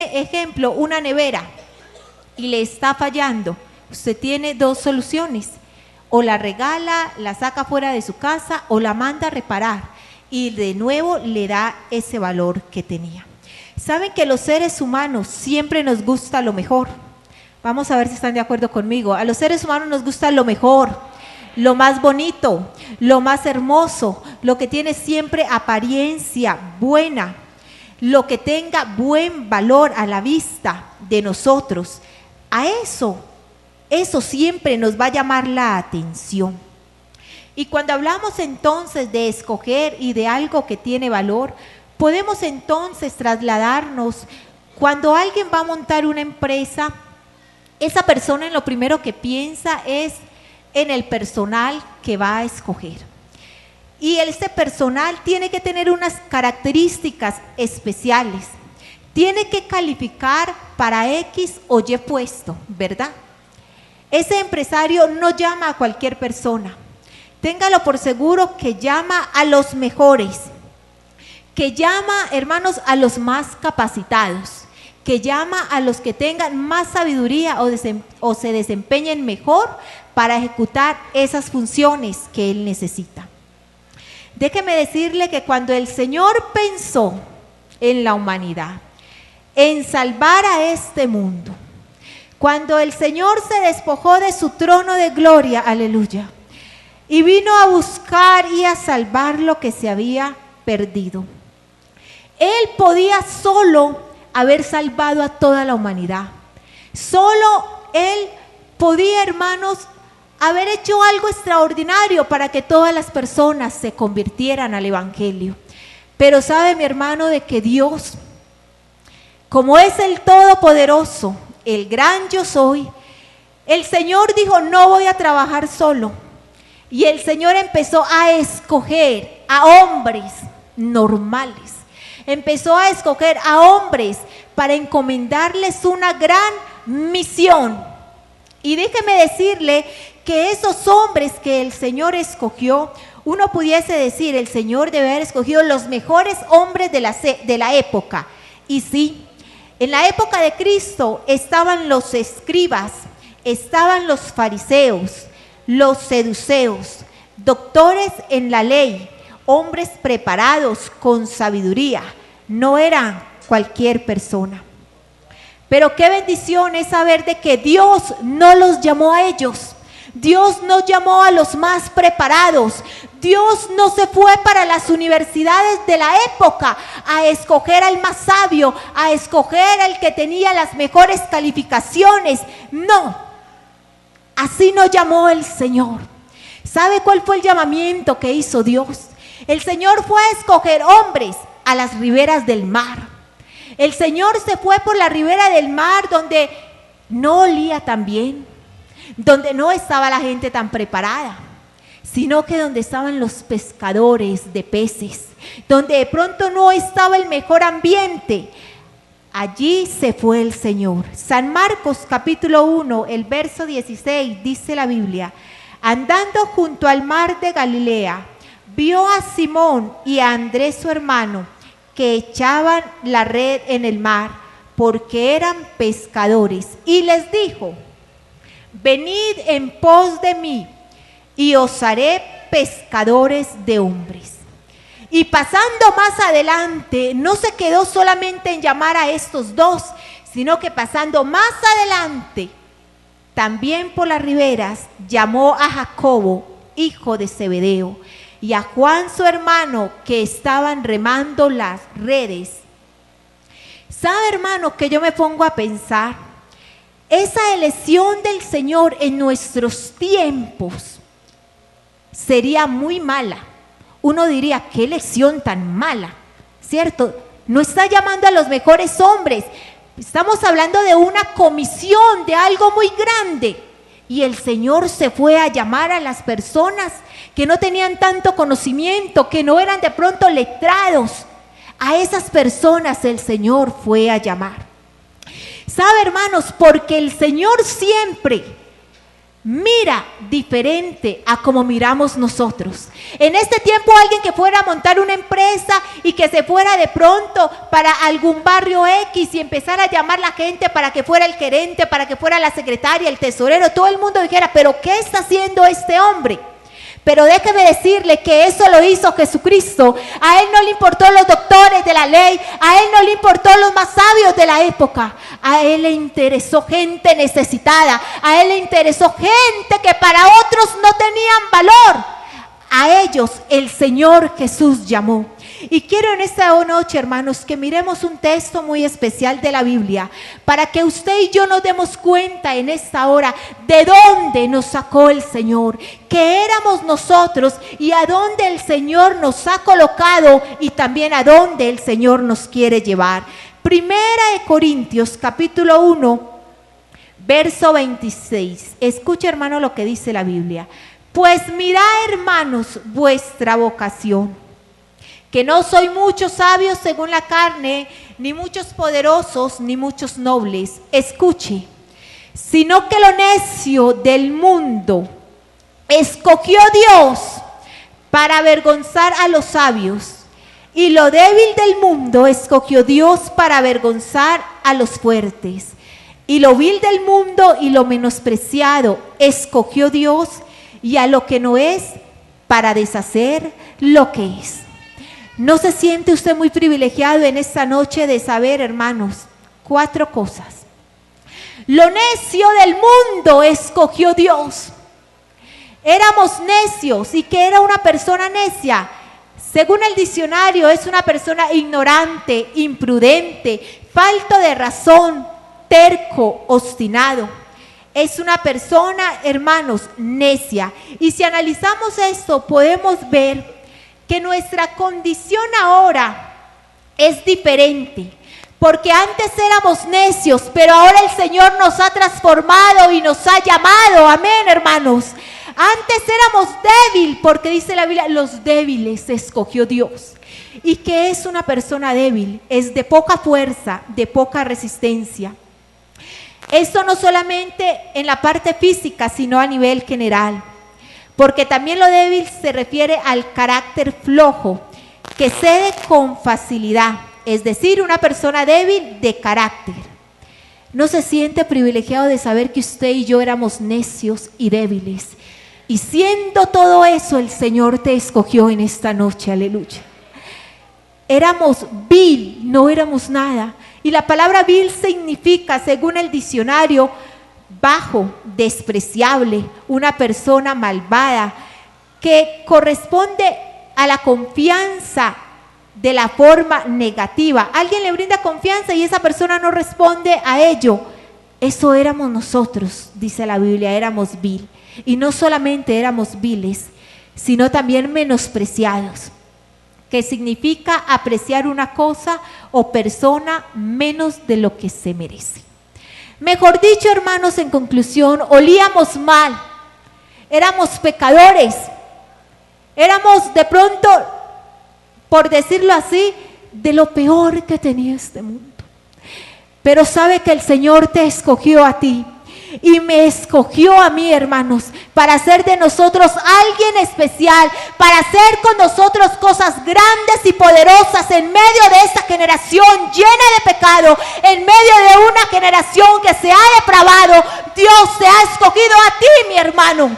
tiene, ejemplo, una nevera y le está fallando, usted tiene dos soluciones: o la regala, la saca fuera de su casa, o la manda a reparar y de nuevo le da ese valor que tenía. Saben que los seres humanos siempre nos gusta lo mejor. Vamos a ver si están de acuerdo conmigo. A los seres humanos nos gusta lo mejor, lo más bonito, lo más hermoso, lo que tiene siempre apariencia buena, lo que tenga buen valor a la vista de nosotros. A eso siempre nos va a llamar la atención. Y cuando hablamos entonces de escoger y de algo que tiene valor, podemos entonces trasladarnos cuando alguien va a montar una empresa. Esa persona en lo primero que piensa es en el personal que va a escoger. Y este personal tiene que tener unas características especiales. Tiene que calificar para X o Y puesto, ¿verdad? Ese empresario no llama a cualquier persona. Téngalo por seguro que llama a los mejores, que llama, hermanos, a los más capacitados, que llama a los que tengan más sabiduría o se desempeñen mejor para ejecutar esas funciones que él necesita. Déjeme decirle que cuando el Señor pensó en la humanidad, en salvar a este mundo, cuando el Señor se despojó de su trono de gloria, aleluya, y vino a buscar y a salvar lo que se había perdido, Él podía solo haber salvado a toda la humanidad. Solo Él podía, hermanos, haber hecho algo extraordinario para que todas las personas se convirtieran al Evangelio. Pero sabe, mi hermano, de que Dios, como es el Todopoderoso, el gran yo soy, el Señor dijo: no voy a trabajar solo. Y el Señor empezó a escoger a hombres normales. Empezó a escoger a hombres para encomendarles una gran misión. Y déjeme decirle que esos hombres que el Señor escogió, uno pudiese decir, el Señor debe haber escogido los mejores hombres de la época. Y sí, en la época de Cristo estaban los escribas, estaban los fariseos, los seduceos, doctores en la ley, hombres preparados con sabiduría. No eran cualquier persona. Pero qué bendición es saber de que Dios no los llamó a ellos. Dios no llamó a los más preparados. Dios no se fue para las universidades de la época a escoger al más sabio, a escoger al que tenía las mejores calificaciones. No. Así nos llamó el Señor. ¿Sabe cuál fue el llamamiento que hizo Dios? El Señor fue a escoger hombres a las riberas del mar. El Señor se fue por la ribera del mar donde no olía tan bien, donde no estaba la gente tan preparada, sino que donde estaban los pescadores de peces, donde de pronto no estaba el mejor ambiente. Allí se fue el Señor. San Marcos capítulo 1, el verso 16, dice la Biblia: andando junto al mar de Galilea, vio a Simón y a Andrés su hermano, que echaban la red en el mar, porque eran pescadores, y les dijo: venid en pos de mí, y os haré pescadores de hombres. Y pasando más adelante, no se quedó solamente en llamar a estos dos, sino que pasando más adelante, también por las riberas, llamó a Jacobo, hijo de Zebedeo, y a Juan su hermano, que estaban remando las redes. ¿Sabe, hermano, que yo me pongo a pensar? Esa elección del Señor en nuestros tiempos sería muy mala. Uno diría: qué elección tan mala, ¿cierto? No está llamando a los mejores hombres. Estamos hablando de una comisión, de algo muy grande. Y el Señor se fue a llamar a las personas que no tenían tanto conocimiento, que no eran de pronto letrados. A esas personas el Señor fue a llamar. ¿Sabe, hermanos? Porque el Señor siempre mira diferente a como miramos nosotros. En este tiempo alguien que fuera a montar una empresa y que se fuera de pronto para algún barrio X y empezara a llamar a la gente para que fuera el gerente, para que fuera la secretaria, el tesorero, todo el mundo dijera, pero ¿qué está haciendo este hombre? Pero déjeme decirle que eso lo hizo Jesucristo. A Él no le importó los doctores de la ley, a Él no le importó los más sabios de la época. A Él le interesó gente necesitada, a Él le interesó gente que para otros no tenían valor. A ellos el Señor Jesús llamó. Y quiero en esta noche, hermanos, que miremos un texto muy especial de la Biblia para que usted y yo nos demos cuenta en esta hora de dónde nos sacó el Señor, que éramos nosotros y a dónde el Señor nos ha colocado y también a dónde el Señor nos quiere llevar. Primera de Corintios, capítulo 1, verso 26. Escucha, hermano, lo que dice la Biblia. Pues mirad, hermanos, vuestra vocación, que no soy muchos sabios según la carne, ni muchos poderosos, ni muchos nobles. Escuche, sino que lo necio del mundo escogió Dios para avergonzar a los sabios, y lo débil del mundo escogió Dios para avergonzar a los fuertes, y lo vil del mundo y lo menospreciado escogió Dios, y a lo que no es, para deshacer lo que es. ¿No se siente usted muy privilegiado en esta noche de saber, hermanos, 4 cosas? Lo necio del mundo escogió Dios. Éramos necios. ¿Y qué era una persona necia? Según el diccionario, es una persona ignorante, imprudente, falto de razón, terco, obstinado. Es una persona, hermanos, necia. Y si analizamos esto, podemos ver que nuestra condición ahora es diferente, porque antes éramos necios, pero ahora el Señor nos ha transformado y nos ha llamado, amén, hermanos. Antes éramos débiles, porque dice la Biblia, los débiles escogió Dios. ¿Y qué es una persona débil? Es de poca fuerza, de poca resistencia. Esto no solamente en la parte física, sino a nivel general. Porque también lo débil se refiere al carácter flojo, que cede con facilidad, es decir, una persona débil de carácter. ¿No se siente privilegiado de saber que usted y yo éramos necios y débiles? Y siendo todo eso, el Señor te escogió en esta noche, aleluya. Éramos vil, no éramos nada. Y la palabra vil significa, según el diccionario, bajo, despreciable, una persona malvada, que corresponde a la confianza de la forma negativa. Alguien le brinda confianza y esa persona no responde a ello. Eso éramos nosotros, dice la Biblia, éramos vil. Y no solamente éramos viles, sino también menospreciados, que significa apreciar una cosa o persona menos de lo que se merece. Mejor dicho, hermanos, en conclusión, olíamos mal, éramos pecadores, éramos de pronto, por decirlo así, de lo peor que tenía este mundo. Pero sabe que el Señor te escogió a ti y me escogió a mí, hermanos, para hacer de nosotros alguien especial, para hacer con nosotros cosas grandes y poderosas en medio de esta generación llena de pecado, en medio de una generación que se ha depravado. Dios te ha escogido a ti, mi hermano.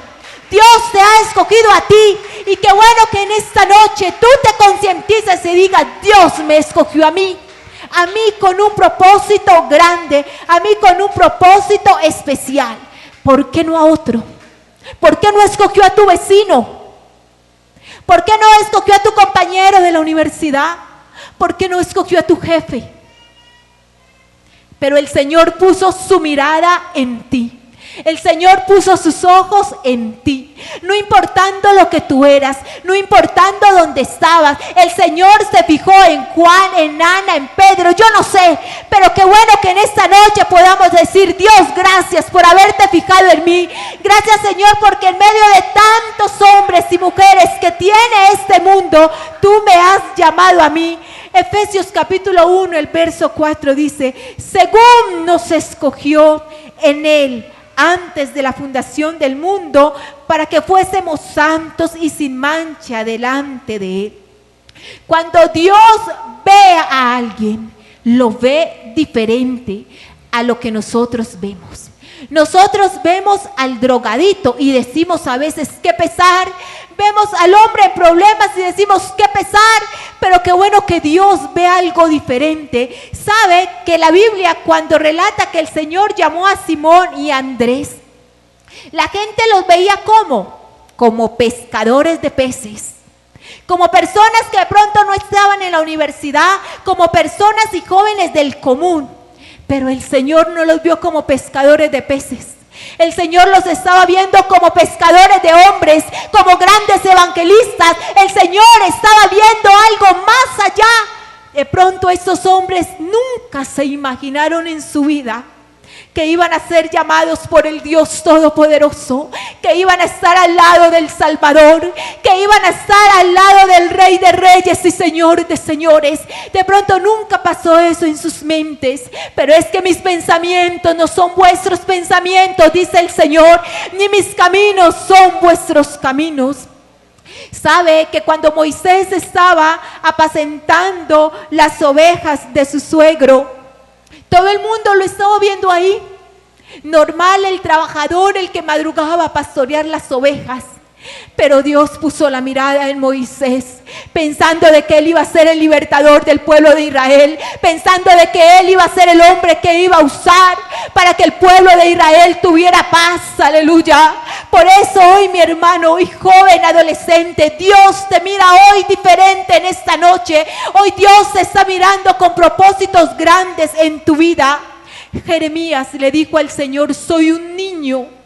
Dios te ha escogido a ti. Y qué bueno que en esta noche tú te concientices y digas, Dios me escogió a mí con un propósito grande, a mí con un propósito especial. ¿Por qué no a otro? ¿Por qué no escogió a tu vecino? ¿Por qué no escogió a tu compañero de la universidad? ¿Por qué no escogió a tu jefe? Pero el Señor puso su mirada en ti. El Señor puso sus ojos en ti, no importando lo que tú eras, no importando dónde estabas. El Señor se fijó en Juan, en Ana, en Pedro, yo no sé, pero qué bueno que en esta noche podamos decir, Dios, gracias por haberte fijado en mí. Gracias, Señor, porque en medio de tantos hombres y mujeres que tiene este mundo, tú me has llamado a mí. Efesios capítulo 1, el verso 4 dice, según nos escogió en Él antes de la fundación del mundo, para que fuésemos santos y sin mancha delante de Él. Cuando Dios ve a alguien, lo ve diferente a lo que nosotros vemos. Nosotros vemos al drogadito y decimos a veces qué pesar, vemos al hombre en problemas y decimos qué pesar, pero qué bueno que Dios ve algo diferente. Sabe que la Biblia, cuando relata que el Señor llamó a Simón y a Andrés, la gente los veía como pescadores de peces, como personas que de pronto no estaban en la universidad, como personas y jóvenes del común. Pero el Señor no los vio como pescadores de peces. El Señor los estaba viendo como pescadores de hombres, como grandes evangelistas. El Señor estaba viendo algo más allá. De pronto esos hombres nunca se imaginaron en su vida que iban a ser llamados por el Dios Todopoderoso, que iban a estar al lado del Salvador, que iban a estar al lado del Rey de Reyes y Señor de Señores. De pronto nunca pasó eso en sus mentes, pero es que mis pensamientos no son vuestros pensamientos, dice el Señor, ni mis caminos son vuestros caminos. Sabe que cuando Moisés estaba apacentando las ovejas de su suegro, todo el mundo lo estaba viendo ahí. Normal, el trabajador, el que madrugaba a pastorear las ovejas. Pero Dios puso la mirada en Moisés, pensando de que él iba a ser el libertador del pueblo de Israel, pensando de que él iba a ser el hombre que iba a usar para que el pueblo de Israel tuviera paz. Aleluya. Por eso hoy, mi hermano, hoy joven, adolescente, Dios te mira hoy diferente en esta noche. Hoy Dios te está mirando con propósitos grandes en tu vida. Jeremías le dijo al Señor: soy un niño.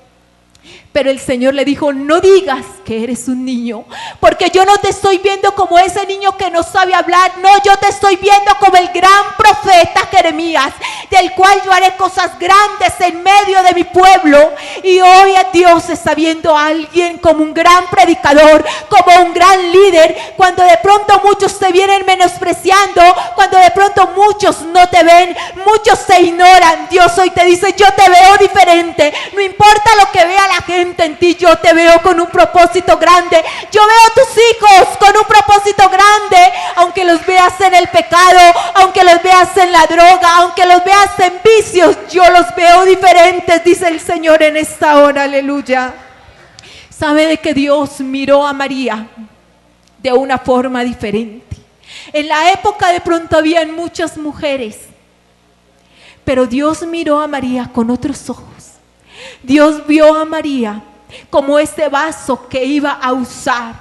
Pero el Señor le dijo: no digas que eres un niño, porque yo no te estoy viendo como ese niño que no sabe hablar. No, yo te estoy viendo como el gran profeta Jeremías, del cual yo haré cosas grandes en medio de mi pueblo. Y hoy a Dios está viendo a alguien como un gran predicador, como un gran líder. Cuando de pronto muchos te vienen menospreciando, cuando de pronto muchos no te ven, muchos te ignoran, Dios hoy te dice: yo te veo diferente. No importa lo que vea la gente en ti, yo te veo con un propósito grande. Yo veo a tus hijos con un propósito grande, aunque los veas en el pecado, aunque los veas en la droga, aunque los veas en vicios, yo los veo diferentes, dice el Señor en esta hora. Aleluya. ¿Sabe de que Dios miró a María de una forma diferente? En la época de pronto habían muchas mujeres, pero Dios miró a María con otros ojos. Dios vio a María como ese vaso que iba a usar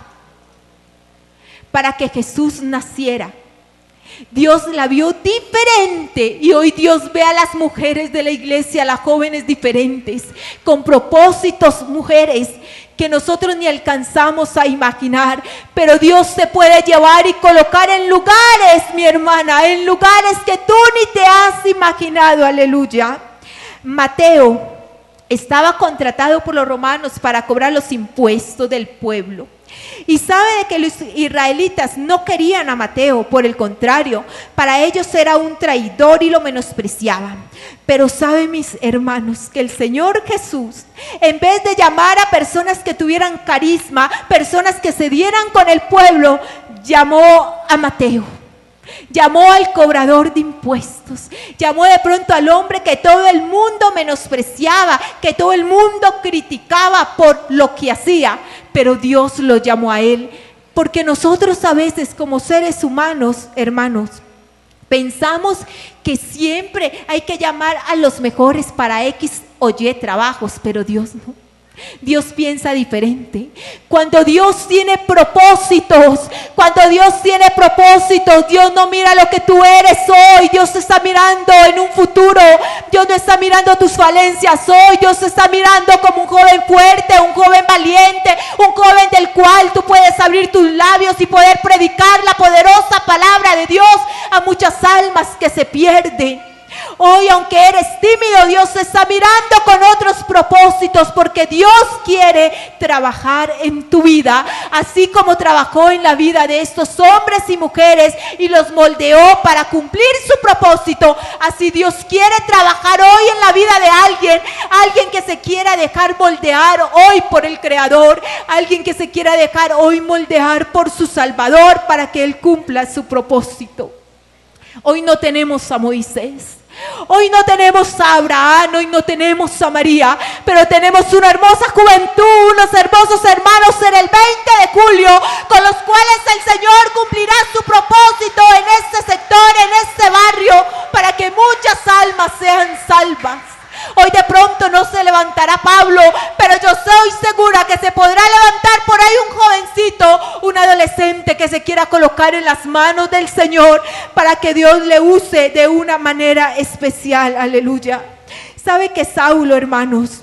para que Jesús naciera. Dios la vio diferente y hoy Dios ve a las mujeres de la iglesia, a las jóvenes diferentes, con propósitos, mujeres que nosotros ni alcanzamos a imaginar, pero Dios te puede llevar y colocar en lugares, mi hermana, en lugares que tú ni te has imaginado. Aleluya. Mateo estaba contratado por los romanos para cobrar los impuestos del pueblo. Y sabe de que los israelitas no querían a Mateo, por el contrario, para ellos era un traidor y lo menospreciaban. Pero saben, mis hermanos, que el Señor Jesús, en vez de llamar a personas que tuvieran carisma, personas que se dieran con el pueblo, llamó a Mateo. Llamó al cobrador de impuestos, llamó de pronto al hombre que todo el mundo menospreciaba, que todo el mundo criticaba por lo que hacía, pero Dios lo llamó a él, porque nosotros a veces como seres humanos, hermanos, pensamos que siempre hay que llamar a los mejores para X o Y trabajos, pero Dios no. Dios piensa diferente. Cuando Dios tiene propósitos, Dios no mira lo que tú eres hoy, Dios te está mirando en un futuro. Dios no está mirando tus falencias hoy, Dios te está mirando como un joven fuerte, un joven valiente, un joven del cual tú puedes abrir tus labios y poder predicar la poderosa palabra de Dios a muchas almas que se pierden. Hoy, aunque eres tímido, Dios te está mirando con otros propósitos, porque Dios quiere trabajar en tu vida, así como trabajó en la vida de estos hombres y mujeres y los moldeó para cumplir su propósito. Así Dios quiere trabajar hoy en la vida de alguien que se quiera dejar moldear hoy por el Creador, alguien que se quiera dejar hoy moldear por su Salvador para que Él cumpla su propósito. Hoy no tenemos a Moisés, hoy no tenemos a Abraham, hoy no tenemos a María, pero tenemos una hermosa juventud, unos hermosos hermanos en el 20 de julio, con los cuales el Señor cumplirá su propósito en este sector, en este barrio, para que muchas almas sean salvas. Hoy de pronto no se levantará Pablo, pero yo soy segura que se podrá levantar por ahí un jovencito, un adolescente que se quiera colocar en las manos del Señor para que Dios le use de una manera especial. Aleluya. ¿Sabe que Saulo, hermanos,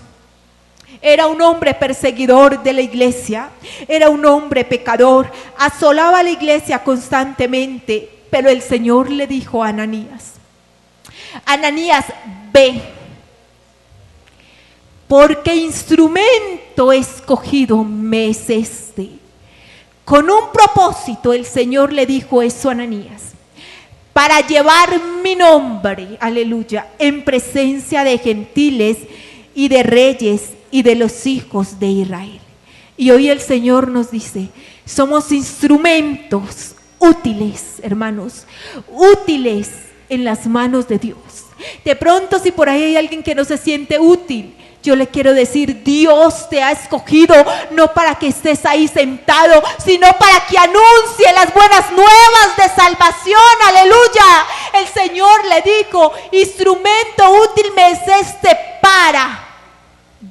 era un hombre perseguidor de la iglesia? Era un hombre pecador, asolaba a la iglesia constantemente, pero el Señor le dijo a Ananías: Ananías, ve, porque instrumento escogido me es este. Con un propósito el Señor le dijo eso a Ananías: para llevar mi nombre, aleluya, en presencia de gentiles y de reyes y de los hijos de Israel. Y hoy el Señor nos dice, somos instrumentos útiles, hermanos, útiles en las manos de Dios. De pronto, si por ahí hay alguien que no se siente útil, yo le quiero decir, Dios te ha escogido no para que estés ahí sentado, sino para que anuncie las buenas nuevas de salvación. Aleluya. El Señor le dijo, instrumento útil me es este para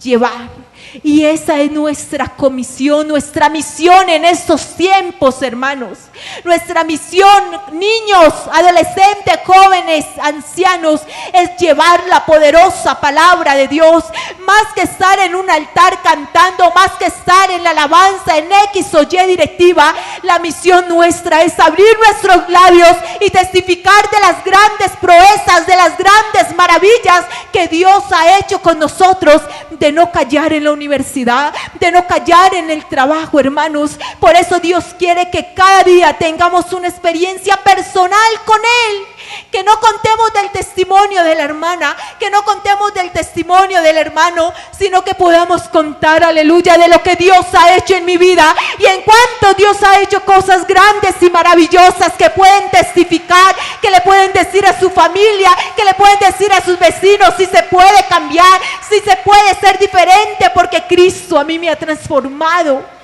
llevar. Y esa es nuestra comisión, nuestra misión en estos tiempos, hermanos. Nuestra misión, niños, adolescentes, jóvenes, ancianos, es llevar la poderosa palabra de Dios. Más que estar en un altar cantando, más que estar en la alabanza, en X o Y directiva, la misión nuestra es abrir nuestros labios y testificar de las grandes proezas, de las grandes maravillas que Dios ha hecho con nosotros, de no callar en la universidad, de no callar en el trabajo, hermanos. Por eso Dios quiere que cada día tengamos una experiencia personal con Él, que no contemos del testimonio de la hermana, que no contemos del testimonio del hermano, sino que podamos contar, aleluya, de lo que Dios ha hecho en mi vida. Y en cuanto Dios ha hecho cosas grandes y maravillosas que pueden testificar, que le pueden decir a su familia, que le pueden decir a sus vecinos, si se puede cambiar, si se puede ser diferente, porque Cristo a mí me ha transformado.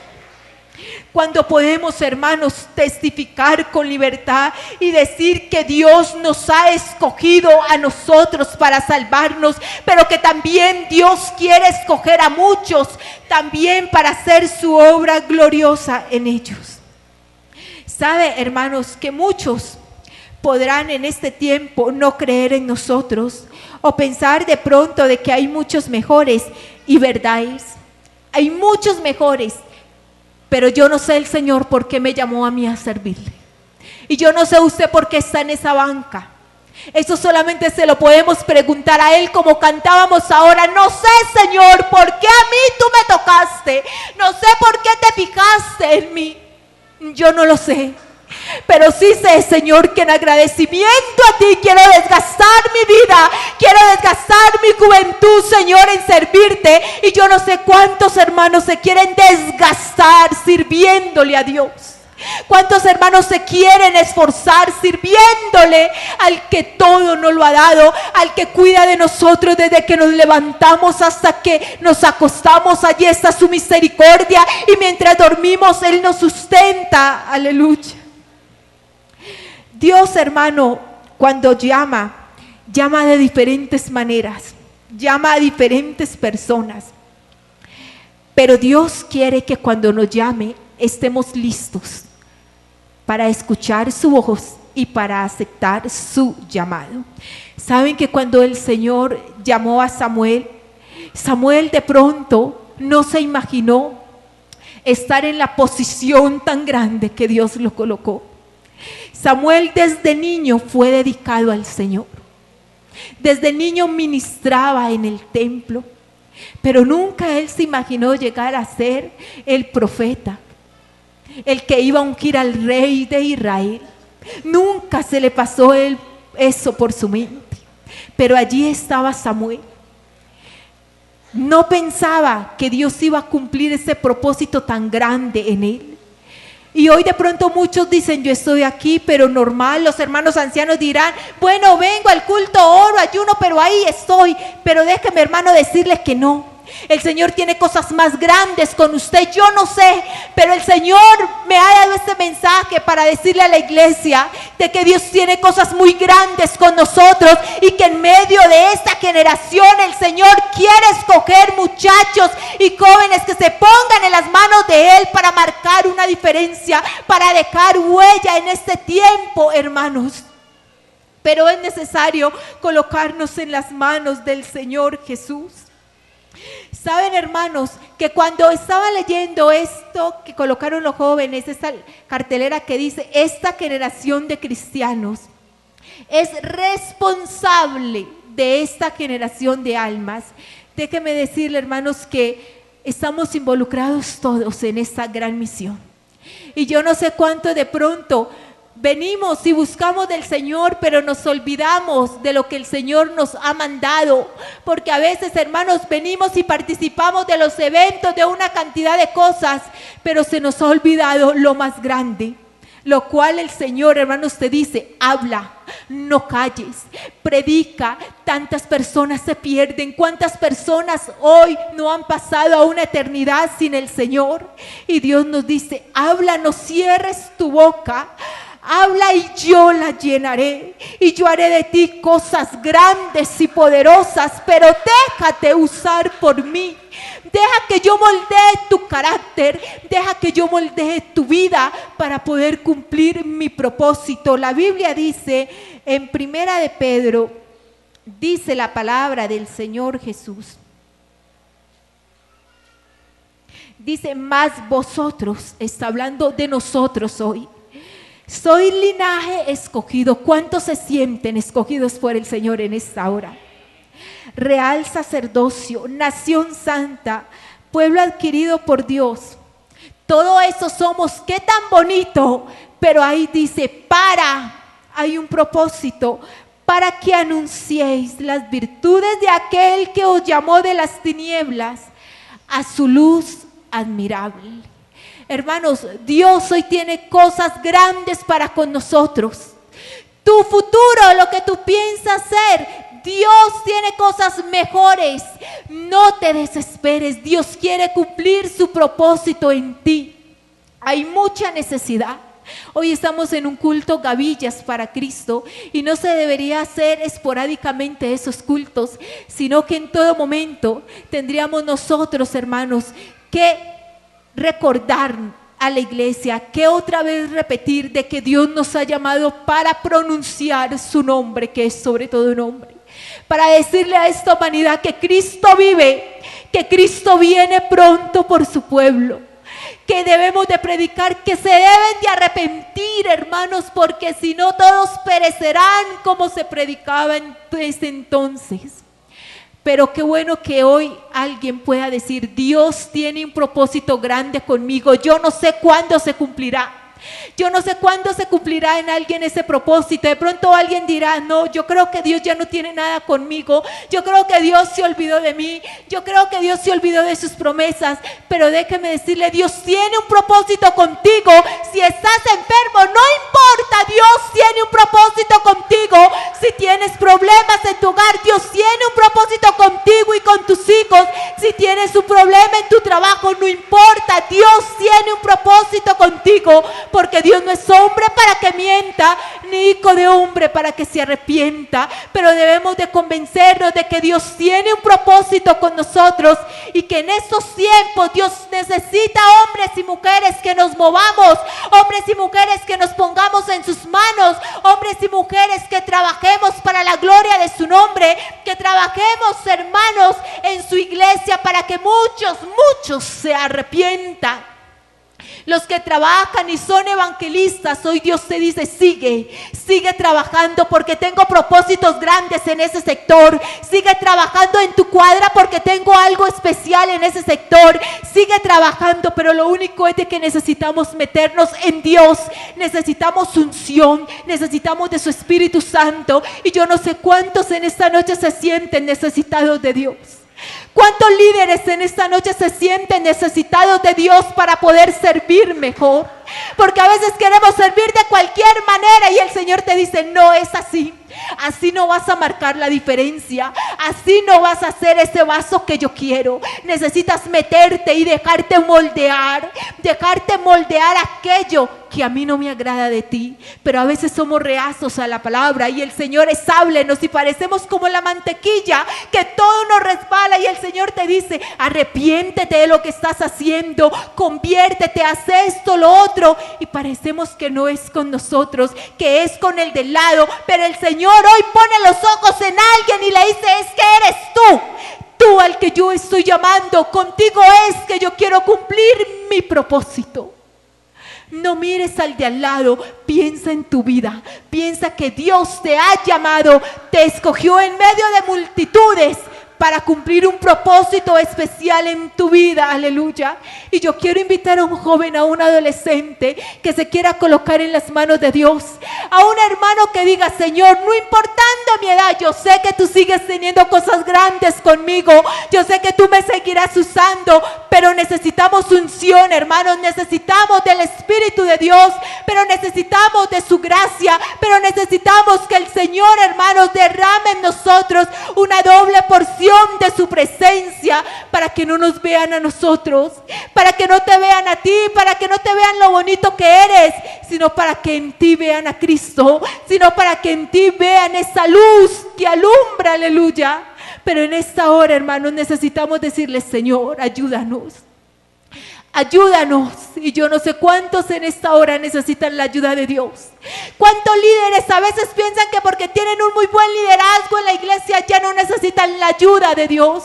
Cuando podemos, hermanos, testificar con libertad y decir que Dios nos ha escogido a nosotros para salvarnos, pero que también Dios quiere escoger a muchos también para hacer su obra gloriosa en ellos. Sabe, hermanos, que muchos podrán en este tiempo no creer en nosotros o pensar de pronto de que hay muchos mejores, y verdad es, hay muchos mejores. Pero yo no sé el Señor por qué me llamó a mí a servirle. Y yo no sé usted por qué está en esa banca. Eso solamente se lo podemos preguntar a Él, como cantábamos ahora. No sé, Señor, por qué a mí tú me tocaste. No sé por qué te fijaste en mí. Yo no lo sé. Pero sí sé, Señor, que en agradecimiento a ti quiero desgastar mi vida, quiero desgastar mi juventud, Señor, en servirte. Y yo no sé cuántos hermanos se quieren desgastar sirviéndole a Dios. ¿Cuántos hermanos se quieren esforzar sirviéndole al que todo nos lo ha dado, al que cuida de nosotros desde que nos levantamos hasta que nos acostamos? Allí está su misericordia, y mientras dormimos Él nos sustenta. Aleluya. Dios, hermano, cuando llama de diferentes maneras, llama a diferentes personas. Pero Dios quiere que cuando nos llame estemos listos para escuchar su voz y para aceptar su llamado. Saben que cuando el Señor llamó a Samuel, Samuel de pronto no se imaginó estar en la posición tan grande que Dios lo colocó. Samuel desde niño fue dedicado al Señor. Desde niño ministraba en el templo, pero nunca él se imaginó llegar a ser el profeta, el que iba a ungir al rey de Israel. Nunca se le pasó eso por su mente. Pero allí estaba Samuel. No pensaba que Dios iba a cumplir ese propósito tan grande en él. Y hoy de pronto muchos dicen, yo estoy aquí, pero normal. Los hermanos ancianos dirán, bueno, vengo al culto, oro, ayuno, pero ahí estoy. Pero déjeme, hermano, decirles que no. El Señor tiene cosas más grandes con usted, yo no sé, pero el Señor me ha dado este mensaje para decirle a la iglesia de que Dios tiene cosas muy grandes con nosotros y que en medio de esta generación el Señor quiere escoger muchachos y jóvenes que se pongan en las manos de Él para marcar una diferencia, para dejar huella en este tiempo, hermanos. Pero es necesario colocarnos en las manos del Señor Jesús. Saben, hermanos, que cuando estaba leyendo esto que colocaron los jóvenes, esta cartelera que dice, esta generación de cristianos es responsable de esta generación de almas. Déjenme decirle, hermanos, que estamos involucrados todos en esta gran misión. Y yo no sé cuánto de pronto venimos y buscamos del Señor, pero nos olvidamos de lo que el Señor nos ha mandado, porque a veces, hermanos, venimos y participamos de los eventos, de una cantidad de cosas, pero se nos ha olvidado lo más grande, lo cual el Señor, hermanos, te dice, habla, no calles, predica. Tantas personas se pierden, cuántas personas hoy no han pasado a una eternidad sin el Señor, y Dios nos dice, habla, no cierres tu boca, habla y yo la llenaré, y yo haré de ti cosas grandes y poderosas, pero déjate usar por mí. Deja que yo moldee tu carácter, deja que yo moldee tu vida para poder cumplir mi propósito. La Biblia dice en Primera de Pedro, dice la palabra del Señor Jesús. Dice, más vosotros, está hablando de nosotros hoy. Soy linaje escogido. ¿Cuántos se sienten escogidos por el Señor en esta hora? Real sacerdocio, nación santa, pueblo adquirido por Dios. Todo eso somos. Qué tan bonito. Pero ahí dice, hay un propósito, para que anunciéis las virtudes de aquel que os llamó de las tinieblas a su luz admirable. Hermanos, Dios hoy tiene cosas grandes para con nosotros. Tu futuro, lo que tú piensas ser, Dios tiene cosas mejores. No te desesperes, Dios quiere cumplir su propósito en ti. Hay mucha necesidad. Hoy estamos en un culto Gavillas para Cristo y no se debería hacer esporádicamente esos cultos, sino que en todo momento tendríamos nosotros, hermanos, que recordar a la iglesia, que otra vez repetir de que Dios nos ha llamado para pronunciar su nombre, que es sobre todo nombre, para decirle a esta humanidad que Cristo vive, que Cristo viene pronto por su pueblo, que debemos de predicar, que se deben de arrepentir, hermanos, porque si no todos perecerán como se predicaba en ese entonces. Pero qué bueno que hoy alguien pueda decir, Dios tiene un propósito grande conmigo, yo no sé cuándo se cumplirá. Yo no sé cuándo se cumplirá en alguien ese propósito. De pronto alguien dirá, no, yo creo que Dios ya no tiene nada conmigo. Yo creo que Dios se olvidó de mí. Yo creo que Dios se olvidó de sus promesas. Pero déjeme decirle, Dios tiene un propósito contigo. Si estás enfermo, no importa, Dios tiene un propósito contigo. Si tienes problemas en tu hogar, Dios tiene un propósito contigo y con tus hijos. Si tienes un problema en tu trabajo, no importa, Dios tiene un propósito contigo. Porque Dios no es hombre para que mienta, ni hijo de hombre para que se arrepienta. Pero debemos de convencernos de que Dios tiene un propósito con nosotros y que en estos tiempos Dios necesita hombres y mujeres que nos movamos, hombres y mujeres que nos pongamos en sus manos, hombres y mujeres que trabajemos para la gloria de su nombre, que trabajemos, hermanos, en su iglesia para que muchos se arrepientan. Los que trabajan y son evangelistas, hoy Dios te dice, sigue trabajando porque tengo propósitos grandes en ese sector. Sigue trabajando en tu cuadra porque tengo algo especial en ese sector. Sigue trabajando, pero lo único es de que necesitamos meternos en Dios. Necesitamos unción, necesitamos de su Espíritu Santo. Y yo no sé cuántos en esta noche se sienten necesitados de Dios. ¿Cuántos líderes en esta noche se sienten necesitados de Dios para poder servir mejor? Porque a veces queremos servir de cualquier manera y el Señor te dice, no es así. Así no vas a marcar la diferencia. Así no vas a hacer ese vaso que yo quiero. Necesitas meterte y dejarte moldear. Dejarte moldear aquello que a mí no me agrada de ti. Pero a veces somos reacios a la palabra y el Señor es háblenos y parecemos como la mantequilla que todo nos resbala y el Señor te dice, arrepiéntete de lo que estás haciendo, conviértete, haz esto, lo otro, y parecemos que no es con nosotros, que es con el del lado, pero el Señor hoy pone los ojos en alguien y le dice, es que eres tú al que yo estoy llamando, contigo es que yo quiero cumplir mi propósito. No mires al de al lado, piensa en tu vida, piensa que Dios te ha llamado, te escogió en medio de multitudes para cumplir un propósito especial en tu vida, aleluya. Y yo quiero invitar a un joven, a un adolescente que se quiera colocar en las manos de Dios, a un hermano que diga, Señor, no importando mi edad, yo sé que tú sigues teniendo cosas grandes conmigo, yo sé que tú me seguirás usando, pero necesitamos unción, hermanos, necesitamos del Espíritu de Dios, pero necesitamos de su gracia, pero necesitamos que el Señor, hermanos, derrame en nosotros una doble porción de su presencia, para que no nos vean a nosotros, para que no te vean a ti, para que no te vean lo bonito que eres, sino para que en ti vean a Cristo, sino para que en ti vean esa luz que alumbra, aleluya. Pero en esta hora, hermanos, necesitamos decirle, Señor, ayúdanos. Ayúdanos. Y yo no sé cuántos en esta hora necesitan la ayuda de Dios. ¿Cuántos líderes a veces piensan que porque tienen un muy buen liderazgo en la iglesia ya no necesitan la ayuda de Dios?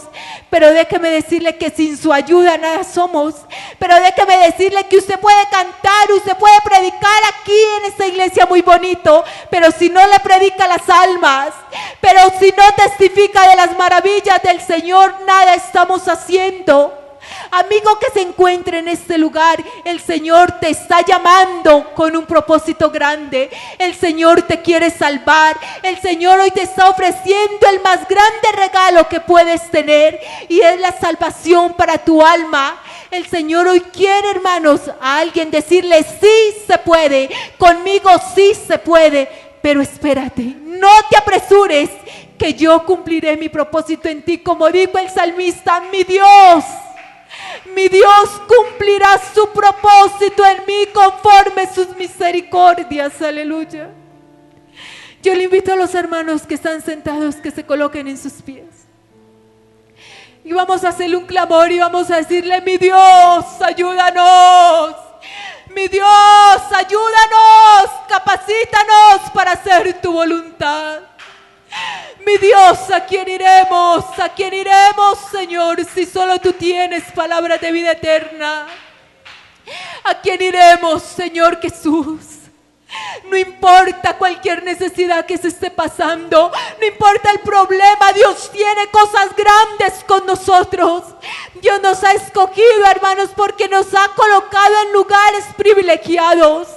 Pero déjeme decirle que sin su ayuda nada somos. Pero déjeme decirle que usted puede cantar, usted puede predicar aquí en esta iglesia muy bonito, pero si no le predica a las almas, pero si no testifica de las maravillas del Señor, nada estamos haciendo. Amigo que se encuentre en este lugar, el Señor te está llamando con un propósito grande. El Señor te quiere salvar. El Señor hoy te está ofreciendo el más grande regalo que puedes tener, y es la salvación para tu alma. El Señor hoy quiere, hermanos, a alguien decirle, sí se puede, conmigo sí se puede, pero espérate, no te apresures, que yo cumpliré mi propósito en ti, como dijo el salmista, mi Dios cumplirá su propósito en mí conforme sus misericordias, aleluya. Yo le invito a los hermanos que están sentados que se coloquen en sus pies. Y vamos a hacerle un clamor y vamos a decirle, mi Dios, ayúdanos. Mi Dios, ayúdanos, capacítanos para hacer tu voluntad. Mi Dios, ¿a quién iremos? ¿A quién iremos, Señor, si solo tú tienes palabras de vida eterna? ¿A quién iremos, Señor Jesús? No importa cualquier necesidad que se esté pasando, no importa el problema, Dios tiene cosas grandes con nosotros. Dios nos ha escogido, hermanos, porque nos ha colocado en lugares privilegiados.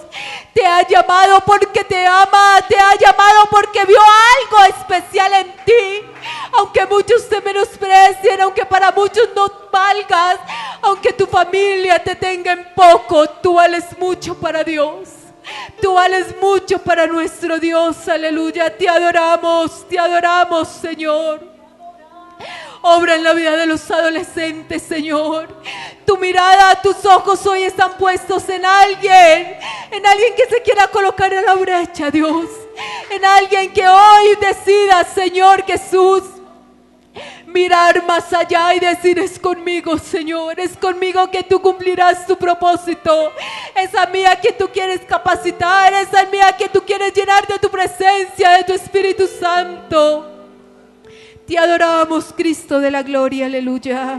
Te ha llamado porque te ama, te ha llamado porque vio algo especial en ti. Aunque muchos te menosprecien, aunque para muchos no valgas, aunque tu familia te tenga en poco, tú vales mucho para Dios. Tú vales mucho para nuestro Dios, aleluya. Te adoramos, Señor. Obra en la vida de los adolescentes, Señor. Tu mirada, tus ojos hoy están puestos en alguien que se quiera colocar en la brecha, Dios. En alguien que hoy decida, Señor Jesús, mirar más allá y decir, es conmigo, Señor, es conmigo que tú cumplirás tu propósito. Es a mí a quien tú quieres capacitar, es a mí a quien tú quieres llenar de tu presencia, de tu Espíritu Santo. Te adoramos, Cristo de la gloria, aleluya.